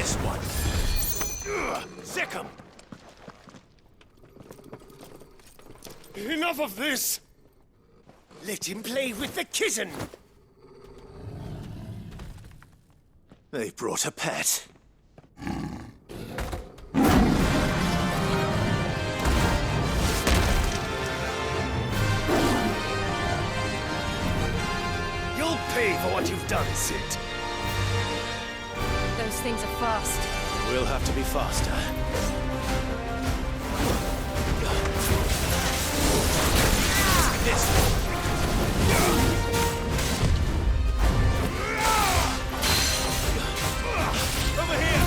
This one. Sick 'em! Enough of this! Let him play with the kitten! They brought a pet. You'll pay for what you've done, Sid. Those things are fast. We'll have to be faster. This. Over here!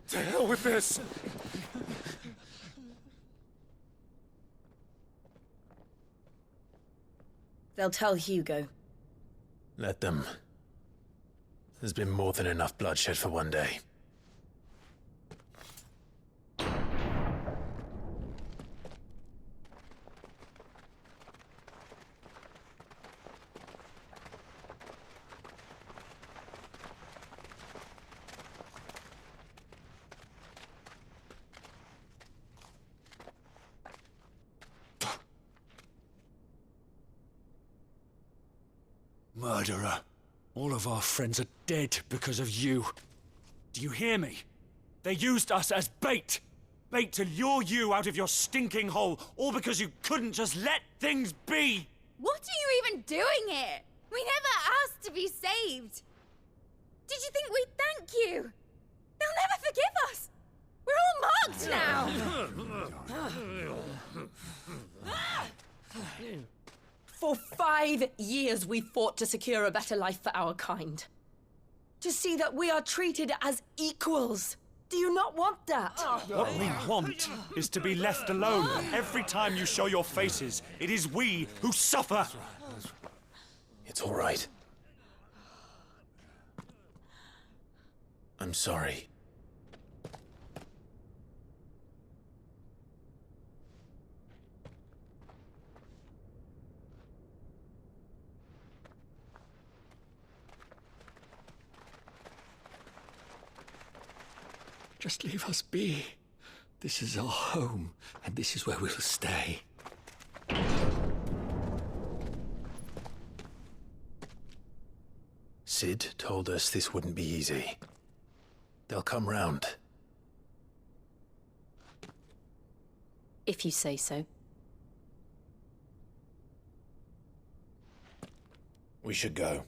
To hell with this! They'll tell Hugo. Let them. There's been more than enough bloodshed for one day. Murderer. All of our friends are dead because of you. Do you hear me? They used us as bait. Bait to lure you out of your stinking hole, all because you couldn't just let things be. What are you even doing here? We never asked to be saved. Did you think we'd thank you? They'll never forgive us. We're all marked now. For 5 years we fought to secure a better life for our kind. To see that we are treated as equals. Do you not want that? What we want is to be left alone. Every time you show your faces, it is we who suffer. It's all right. I'm sorry. Just leave us be. This is our home, and this is where we'll stay. Sid told us this wouldn't be easy. They'll come round. If you say so. We should go.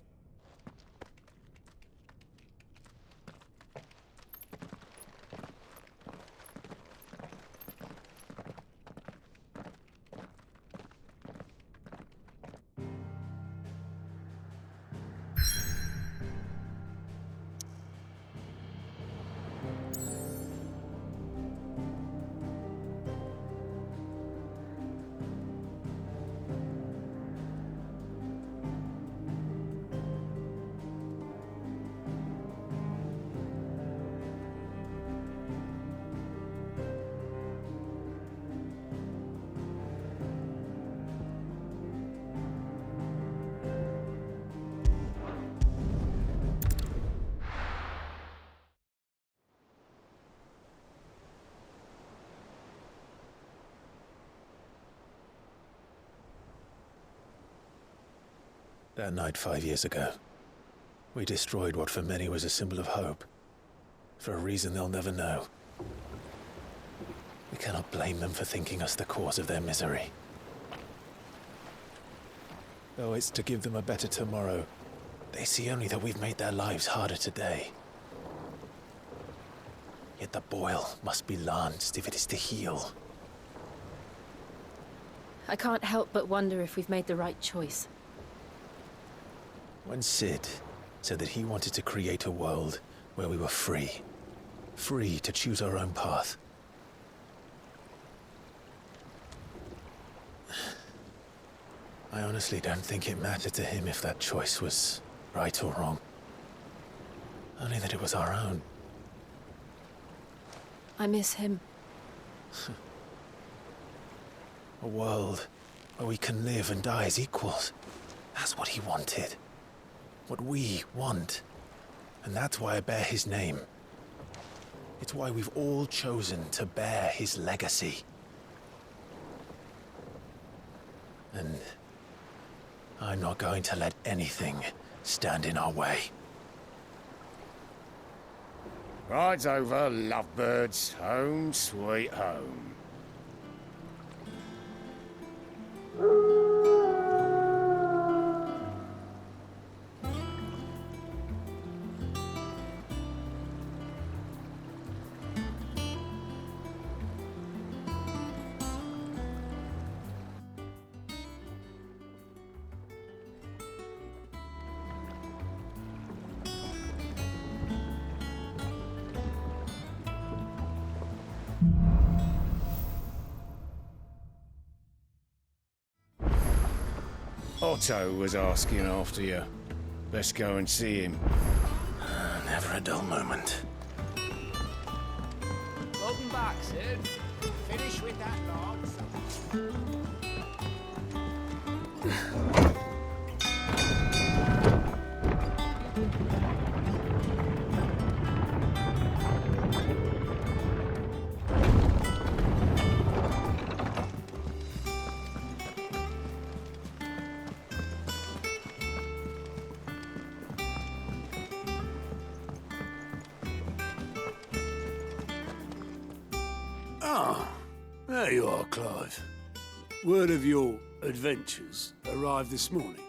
That night 5 years ago, we destroyed what for many was a symbol of hope. For a reason they'll never know. We cannot blame them for thinking us the cause of their misery. Though it's to give them a better tomorrow, they see only that we've made their lives harder today. Yet the boil must be lanced if it is to heal. I can't help but wonder if we've made the right choice. When Sid said that he wanted to create a world where we were free. Free to choose our own path. I honestly don't think it mattered to him if that choice was right or wrong. Only that it was our own. I miss him. A world where we can live and die as equals. That's what he wanted. What we want. And that's why I bear his name. It's why we've all chosen to bear his legacy. And I'm not going to let anything stand in our way. Ride's over, lovebirds. Home sweet home. Otto was asking after you. Let's go and see him. Never a dull moment. Welcome back, Sid. Finish with that log. There you are, Clive. Word of your adventures arrived this morning.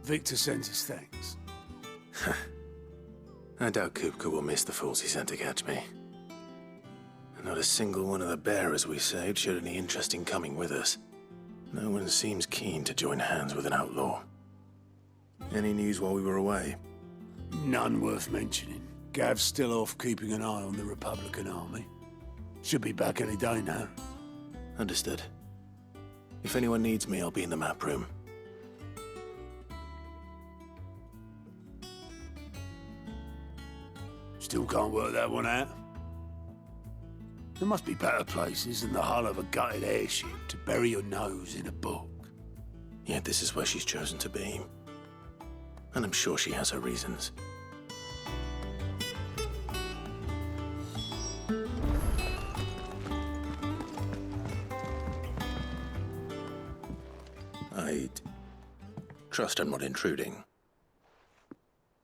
Victor sends his thanks. I doubt Kupka will miss the fools he sent to catch me. And not a single one of the bearers we saved showed any interest in coming with us. No one seems keen to join hands with an outlaw. Any news while we were away? None worth mentioning. Gav's still off keeping an eye on the Republican army. Should be back any day now. Understood. If anyone needs me, I'll be in the map room. Still can't work that one out. There must be better places than the hull of a gutted airship to bury your nose in a book. Yet this is where she's chosen to be. And I'm sure she has her reasons. I trust I'm not intruding.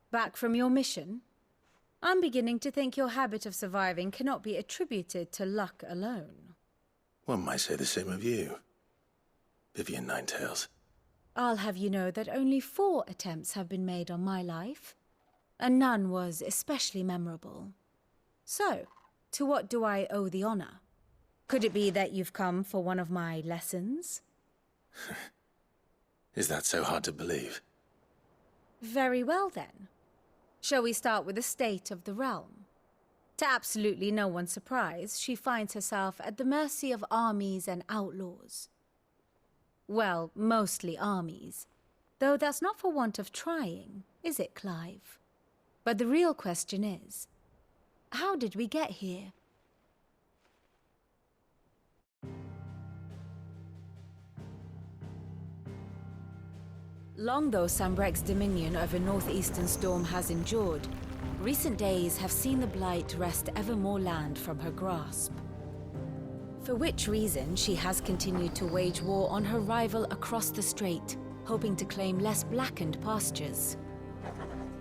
Back from your mission? I'm beginning to think your habit of surviving cannot be attributed to luck alone. One might say the same of you, Vivian Ninetails. I'll have you know that only 4 attempts have been made on my life, and none was especially memorable. So, to what do I owe the honor? Could it be that you've come for one of my lessons? Is that so hard to believe? Very well, then. Shall we start with the state of the realm? To absolutely no one's surprise, she finds herself at the mercy of armies and outlaws. Well, mostly armies. Though that's not for want of trying, is it, Clive? But the real question is, how did we get here? Long though Sambrek's dominion over northeastern Storm has endured, recent days have seen the Blight wrest ever more land from her grasp. For which reason she has continued to wage war on her rival across the strait, hoping to claim less blackened pastures.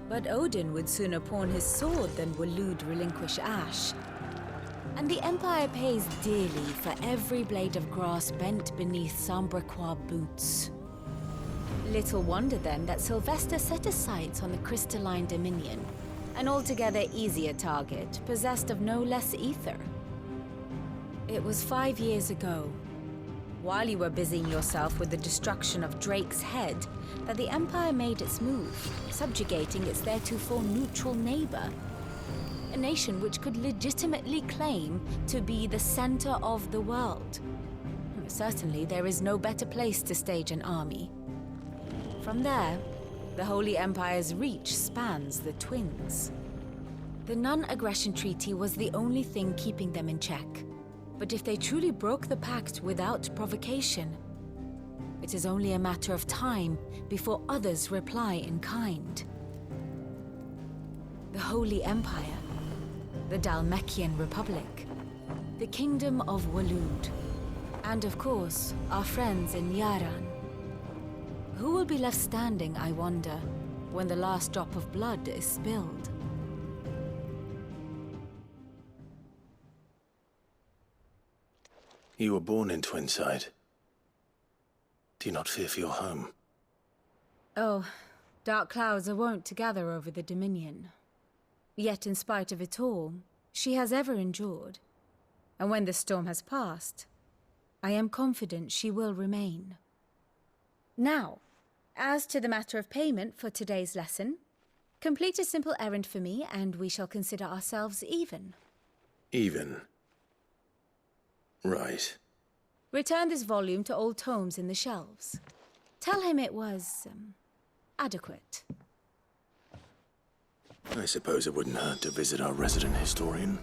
But Odin would sooner pawn his sword than Waloed relinquish Ash. And the Empire pays dearly for every blade of grass bent beneath Sambrequois boots. Little wonder then that Sylvester set his sights on the crystalline Dominion, an altogether easier target, possessed of no less ether. It was 5 years ago, while you were busying yourself with the destruction of Drake's head, that the Empire made its move, subjugating its theretofore neutral neighbor. A nation which could legitimately claim to be the center of the world. Certainly, there is no better place to stage an army. From there, the Holy Empire's reach spans the Twins. The non-aggression treaty was the only thing keeping them in check. But if they truly broke the pact without provocation, it is only a matter of time before others reply in kind. The Holy Empire, the Dhalmekian Republic, the Kingdom of Waloed, and of course, our friends in Yaran. Who will be left standing, I wonder, when the last drop of blood is spilled? You were born in Twinside. Do you not fear for your home? Oh, dark clouds are wont to gather over the Dominion. Yet in spite of it all, she has ever endured. And when the storm has passed, I am confident she will remain. Now, as to the matter of payment for today's lesson, complete a simple errand for me and we shall consider ourselves even. Even? Right. Return this volume to old tomes in the shelves. Tell him it was, adequate. I suppose it wouldn't hurt to visit our resident historian.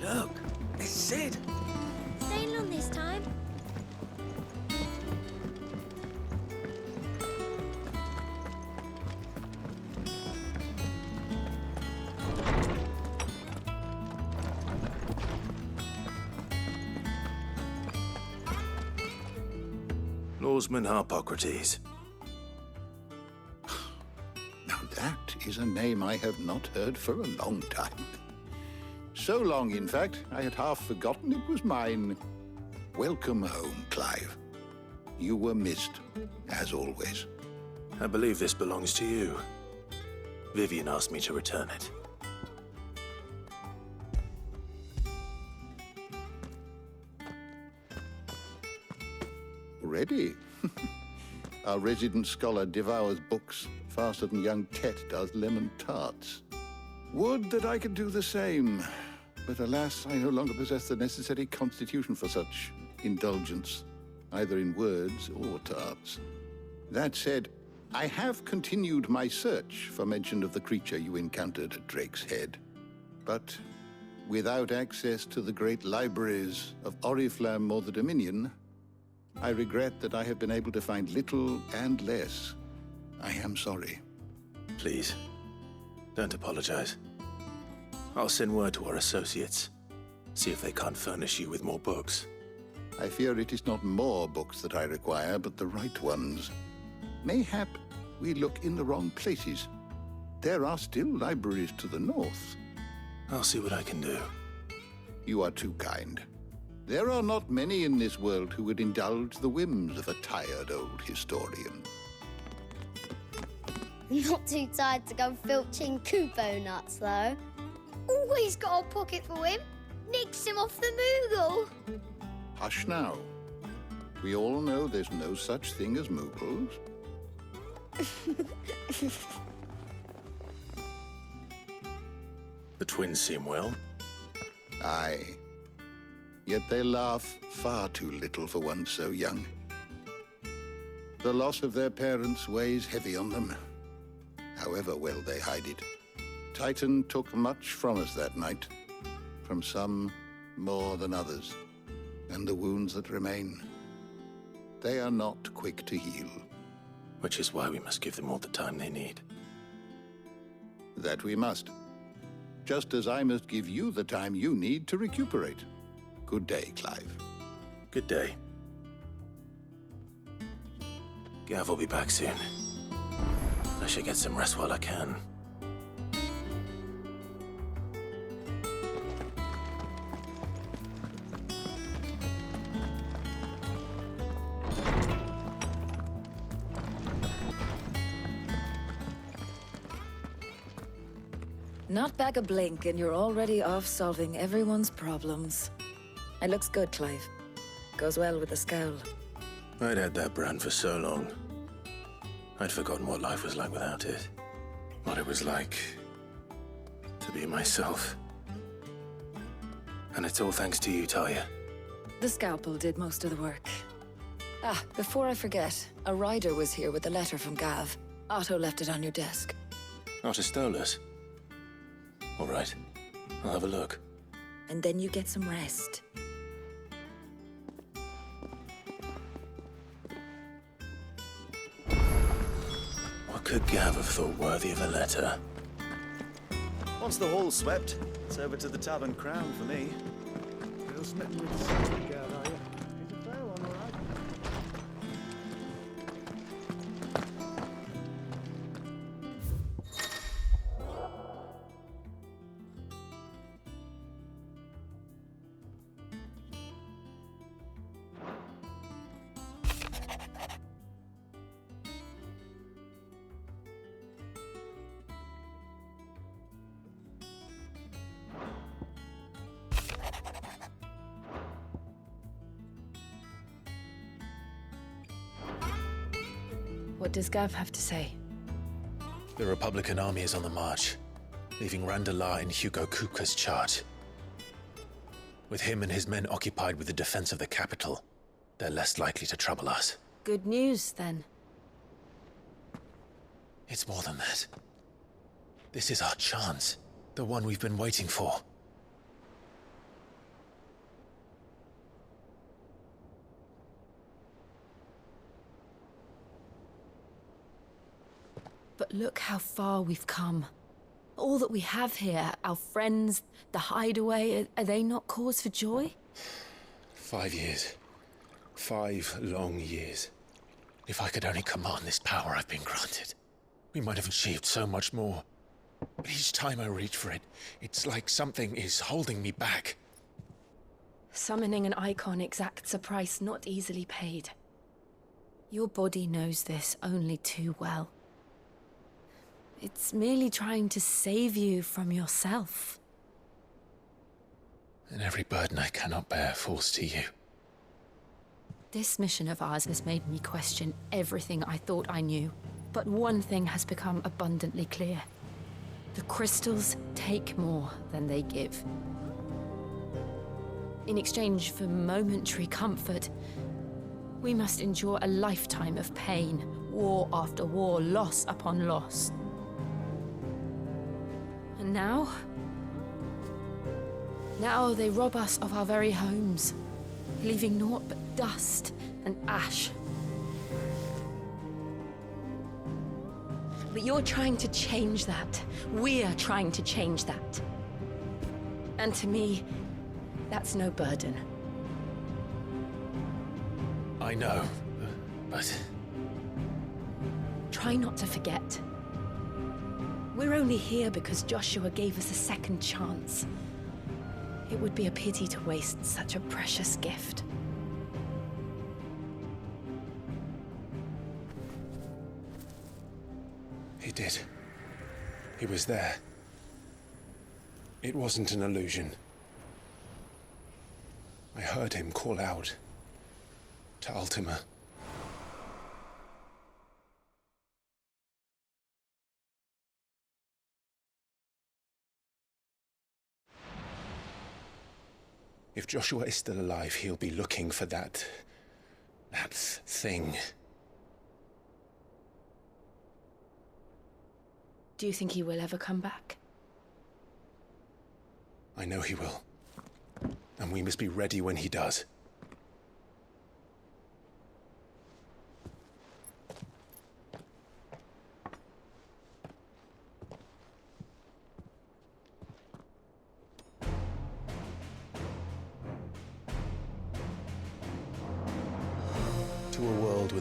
Look, it's Sid. Staying long this time. Lawsman Harpocrates. Now that is a name I have not heard for a long time. So long, in fact, I had half forgotten it was mine. Welcome home, Clive. You were missed, as always. I believe this belongs to you. Vivian asked me to return it. Ready? Our resident scholar devours books faster than young Tet does lemon tarts. Would that I could do the same. But alas, I no longer possess the necessary constitution for such indulgence, either in words or tarts. That said, I have continued my search for mention of the creature you encountered at Drake's Head. But without access to the great libraries of Oriflamme or the Dominion, I regret that I have been able to find little and less. I am sorry. Please, don't apologize. I'll send word to our associates. See if they can't furnish you with more books. I fear it is not more books that I require, but the right ones. Mayhap we look in the wrong places. There are still libraries to the north. I'll see what I can do. You are too kind. There are not many in this world who would indulge the whims of a tired old historian. Not too tired to go filching Kupo nuts, though. Always got a pocket for him. Nicks him off the Moogle. Hush now. We all know there's no such thing as Moogles. The twins seem well. Aye. Yet they laugh far too little for one so young. The loss of their parents weighs heavy on them, however well they hide it. Titan took much from us that night, from some more than others, and the wounds that remain, they are not quick to heal. Which is why we must give them all the time they need. That we must. Just as I must give you the time you need to recuperate. Good day, Clive. Good day. Gav will be back soon. I should get some rest while I can. Not back a blink, and you're already off solving everyone's problems. It looks good, Clive. Goes well with the scowl. I'd had that brand for so long. I'd forgotten what life was like without it. What it was like to be myself. And it's all thanks to you, Talia. The scalpel did most of the work. Ah, before I forget, a rider was here with a letter from Gav. Otto left it on your desk. Not a stolus. All right, I'll have a look. And then you get some rest. What could Gav have thought worthy of a letter? Once the hall's swept, it's over to the Tavern Crown for me. Still smitten with the second Gav, are you? He's a fair one, all right. What does Gav have to say? The Republican army is on the march, leaving Randalar in Hugo Kupka's charge. With him and his men occupied with the defense of the capital, they're less likely to trouble us. Good news, then. It's more than that. This is our chance, the one we've been waiting for. But look how far we've come. All that we have here, our friends, the hideaway, are they not cause for joy? 5 years. 5 long years. If I could only command this power I've been granted, we might have achieved so much more. But each time I reach for it, it's like something is holding me back. Summoning an icon exacts a price not easily paid. Your body knows this only too well. It's merely trying to save you from yourself. And every burden I cannot bear falls to you. This mission of ours has made me question everything I thought I knew. But one thing has become abundantly clear. The crystals take more than they give. In exchange for momentary comfort, we must endure a lifetime of pain, war after war, loss upon loss. And now they rob us of our very homes, leaving naught but dust and ash. But you're trying to change that. We're trying to change that. And to me, that's no burden. I know, but... Try not to forget. We're only here because Joshua gave us a second chance. It would be a pity to waste such a precious gift. He did. He was there. It wasn't an illusion. I heard him call out to Ultima. If Joshua is still alive, he'll be looking for that thing. Do you think he will ever come back? I know he will. And we must be ready when he does.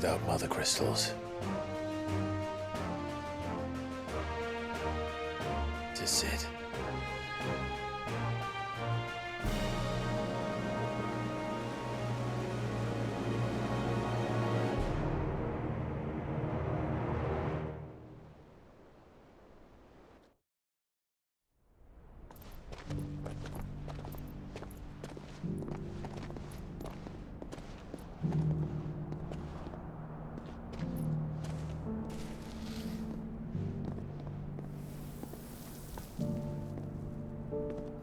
without mother crystals. To sit.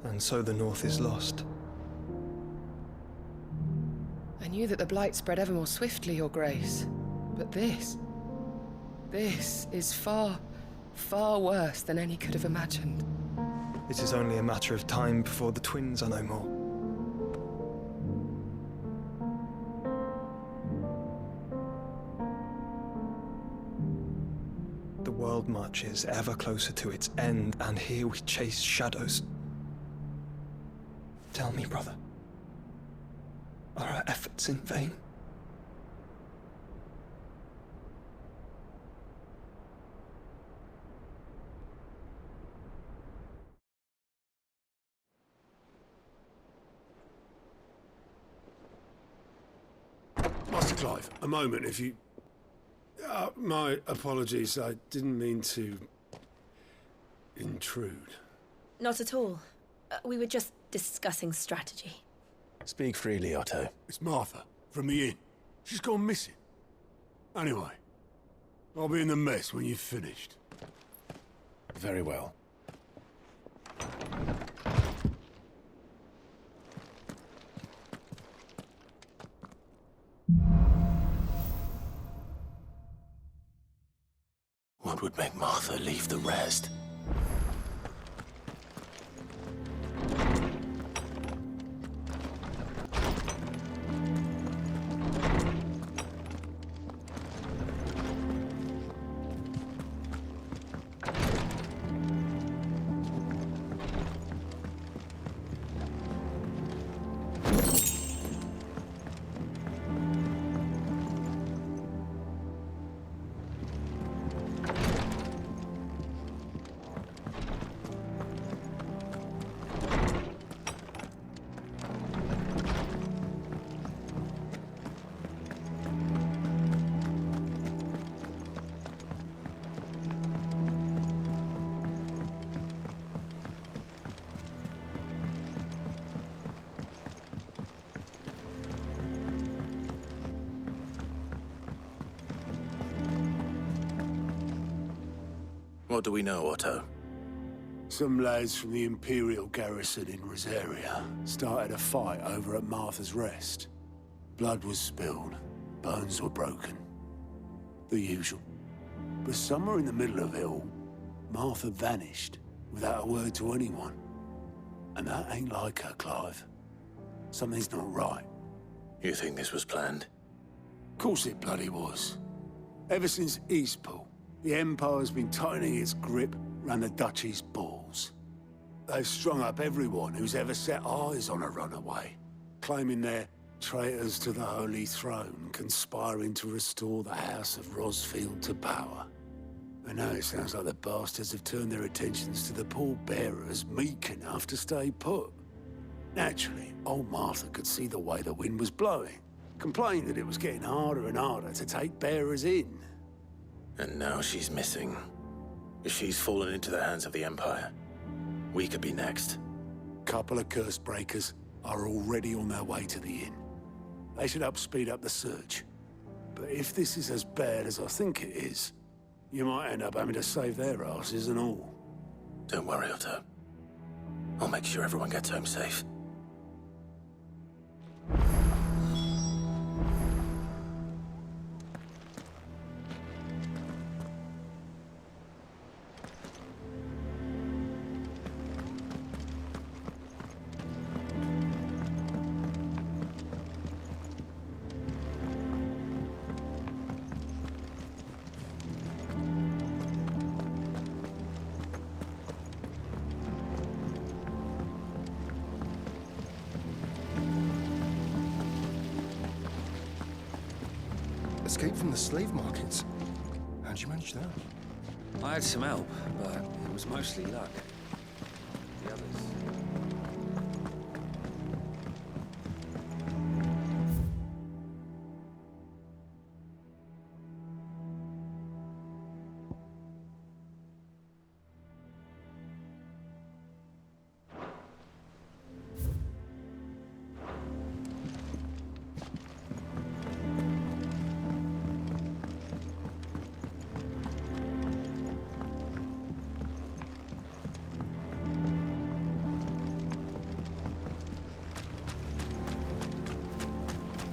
And so the North is lost. I knew that the Blight spread ever more swiftly, Your Grace. But this is far, far worse than any could have imagined. It is only a matter of time before the twins are no more. The world marches ever closer to its end, and here we chase shadows. Tell me, brother, are our efforts in vain? Master Clive, a moment, if you... my apologies, I didn't mean to... intrude. Not at all. We were just discussing strategy. Speak freely, Otto. It's Martha, from the inn. She's gone missing. Anyway, I'll be in the mess when you've finished. Very well. What would make Martha leave the rest? What do we know, Otto? Some lads from the Imperial garrison in Rosaria started a fight over at Martha's Rest. Blood was spilled, bones were broken. The usual. But somewhere in the middle of it all, Martha vanished without a word to anyone. And that ain't like her, Clive. Something's not right. You think this was planned? Of course it bloody was. Ever since Eastpool, the Empire's been tightening its grip round the Duchy's balls. They've strung up everyone who's ever set eyes on a runaway, claiming they're traitors to the Holy Throne, conspiring to restore the House of Rosfield to power. And now it sounds like the bastards have turned their attentions to the pallbearers meek enough to stay put. Naturally, old Martha could see the way the wind was blowing, complained that it was getting harder and harder to take bearers in. And now she's missing. If she's fallen into the hands of the Empire, we could be next. Couple of curse breakers are already on their way to the inn. They should help speed up the search. But if this is as bad as I think it is, you might end up having to save their asses and all. Don't worry, Otto. I'll make sure everyone gets home safe. escape from the slave markets. How'd you manage that? I had some help, but it was mostly luck. The others...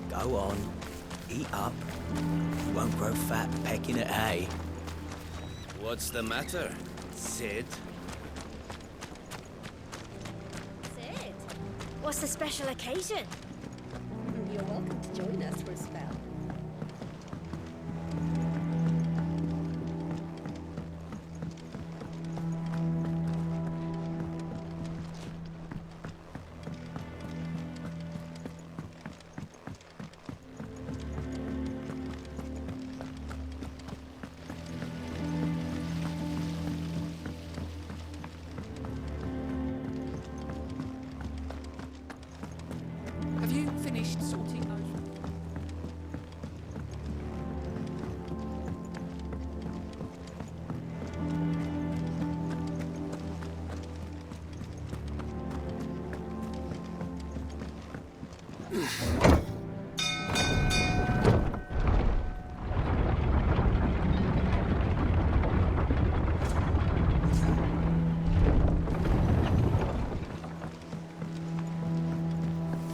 Go on, eat up. You won't grow fat pecking at hay. What's the matter, Sid? Sid, what's the special occasion? You're welcome to join us for a spell. Have you finished sorting those?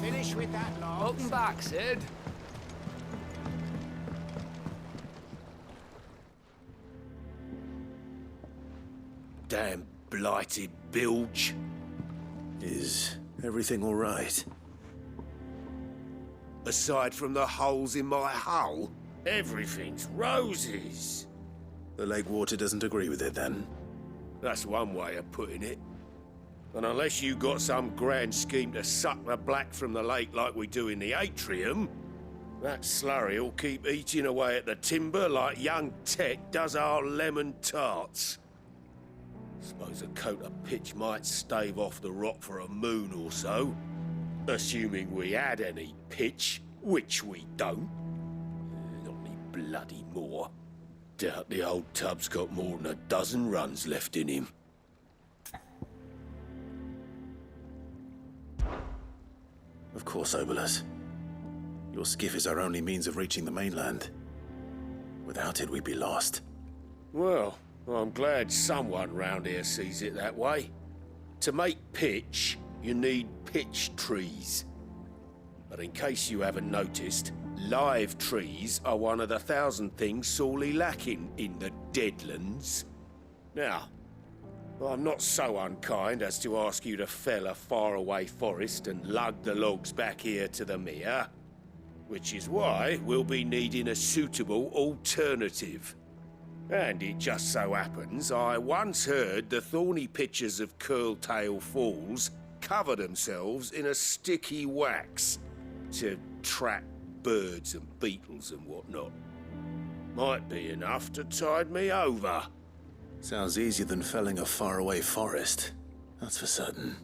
Finish with that, Lars. Welcome back, Sid. Damn blighted bilge. Is everything all right? Aside from the holes in my hull, everything's roses. The lake water doesn't agree with it, then? That's one way of putting it. And unless you got some grand scheme to suck the black from the lake like we do in the atrium, that slurry'll keep eating away at the timber like young Tet does our lemon tarts. Suppose a coat of pitch might stave off the rot for a moon or so, assuming we had any pitch, which we don't. Not any bloody more. Doubt the old tub's got more than a dozen runs left in him. Of course, Obolus. Your skiff is our only means of reaching the mainland. Without it, we'd be lost. Well, I'm glad someone round here sees it that way. To make pitch, you need pitch trees. But in case you haven't noticed, live trees are one of the 1,000 things sorely lacking in the Deadlands. Now, I'm not so unkind as to ask you to fell a faraway forest and lug the logs back here to the mere, which is why we'll be needing a suitable alternative. And it just so happens I once heard the thorny pitchers of Curltail Falls cover themselves in a sticky wax to trap birds and beetles and whatnot. Might be enough to tide me over. Sounds easier than felling a faraway forest, that's for certain.